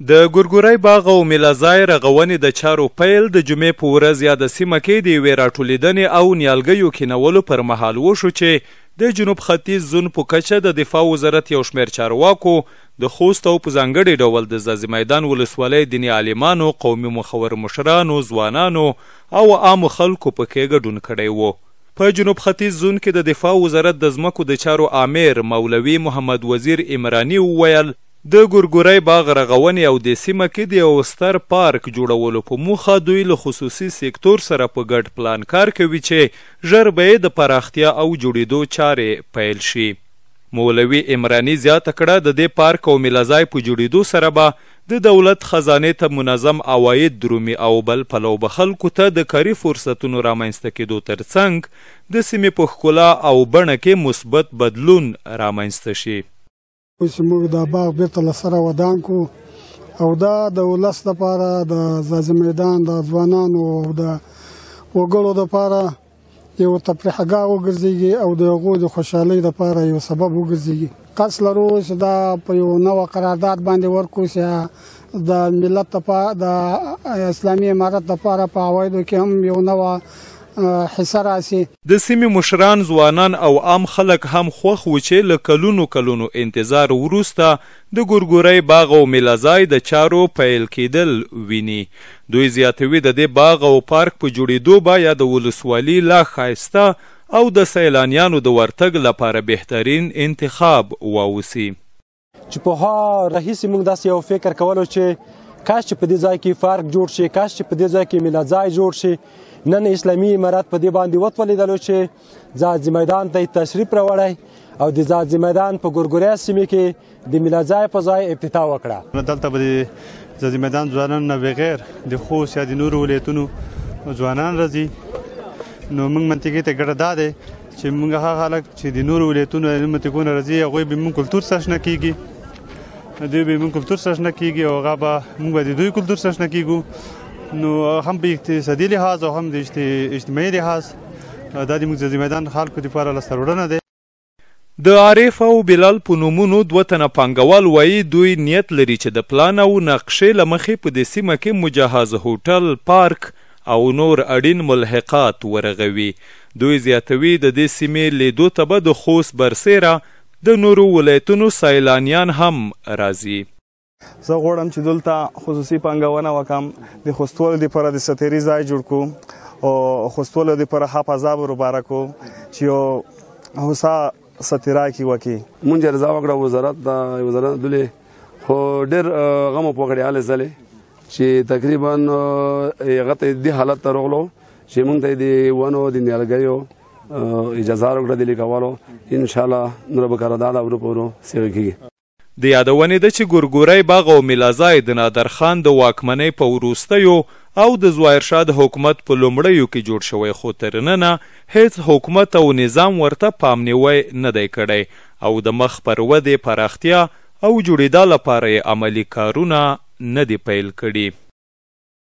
د ګورګورای باغ او میلازای رغونې د چارو پیل د جمعې په ورځ یا د سیمه کې د یوې راټولېدنې او نیالګیو کینولو پر مهال وشو چې د جنوب ختیځ زون په کچه د دفاع وزارت یو شمېر چارواکو د خوست او په ځانګړي ډول د ځاځي میدان ولسوالۍ دیني عالمانو، قومي مخور مشرانو، ځوانانو او عامو خلکو پکې ګډون کړی و. په جنوب ختیځ زون کې د دفاع وزارت د ځمکو د چارو امیر مولوي محمد وزیر عمراني وویل د ګورګورای باغ رغونې او د سیمه کې د یو ستر پارک جوړولو په موخه دوی له خصوصي سکتور سره په ګډ پلان کار کوي چې ژر به یې د پراختیا او جوړېدو چارې پیل شي. مولوي عمراني زیاته کړه د دې پارک او میلازای په جوړېدو سره به د دولت خزانې ته منظم عواید درومي او بل پلو به خلکو ته د کاري فرصتونو رامنځته کېدو ترڅنګ د سیمې په ښکلا او بڼه کې مثبت بدلون رامنځته شي. اوس موږ د باغ بیرته له سره ودان کو او دا د ولس لپاره د ځاځي میدان د ځوانانو او د وګړو لپاره یو تفریحګاه وګرځېږي او د هغوی د خوشحالۍ لپاره یو سبب وګرځېږي. قصد لرو چې دا په یو نوه قرارداد باندې ورکړو چې د ملت لپاره د اسلامي امارت لپاره په عوایدو کې هم یو نوه حصه راسي. د سیمې مشران، ځوانان او عام خلک هم خوښ و چې له کلونو انتظار وروسته د ګورګورای باغ او میلازای د چارو پیل کېدل ویني. دوی زیاتوي د دې باغ او پارک په جوړېدو به یا د ولسوالي لا ښایسته او د سیلانیانو د ورتګ لپاره بهترین انتخاب واوسي. چې په ها راهیسې موږ داسې یو فکر کولو چې کاش چې په دې ځای کې پارک جوړ شي، کاش چې په دې ځای کې میلازای جوړ شي. نن اسلامي امارت په دې باندې وتولیدلو چې ځاځي میدان ته تشریف راوړی او د ځاځي میدان په ګورګورای سیمې کې د میلازای په ځای افتتاح وکړه. دلته به د ځاځي میدان ځوانان نه بغیر د خوست یا د نورو ولایتونو ځوانان راځي. نو موږ منطقې ته ګډه دا دی چې موږ هغه خلک چې د نورو ولایتونو منطقونه راځي هغوی به موږ کلتور سره اشنا کېږي، دوی به موږ کلتور سره اشنا کېږي او هغه به موږ به د دوی کلتور سره اشنا کېږو. نو هم په اقتصادي لحاظ او هم د اجتماعي لحاظ دا د موږ ځاځي میدان خلکو دپاره لاسته راوړنه دی. د عارف او بلال په نومونو دوه تنه پانګوال وایي دوی نیت لري چې د پلان او نقشې له مخې په دې سیمه کې مجهز هوټل، پارک او نور اړین ملحقات ورغوي. دوی زیاتوي د دې سیمې لیدو ته به د خوست برسیره د نورو ولایتونو سیلانیان هم راځي. زه غواړم چې دلته خصوصي پانګونه وکړم، د خوستوالو دپاره د سفري ځای جوړ کړو او خوستوالو دپاره ښه فضا برابره کړو چې یو هوسا سفرای کې وکړي. مونږ رضا وکړه وزارت دلې خو ډېر غم وکړی هلې ځلې چې تقریبا هغه ته دې حالت ته راغلو چې مونږ ته د ونو د نیالګیو اجازه راکړه د لیکولو. انشاءالله نور به قرارداد اروپورو څېړل کېږي. د یادونې ده چې ګورګورای باغ او میلازای د نادرخان د واکمنۍ په وروستیو او د ظاهرشاه د حکومت په لومړیو کې جوړ شوی، خو تر ننه هیڅ حکومت او نظام ورته پام نیوی نه دی کړی او د مخ پر ودې، پراختیا او جوړېدا لپاره یې عملي کارونه نه دي پیل کړي.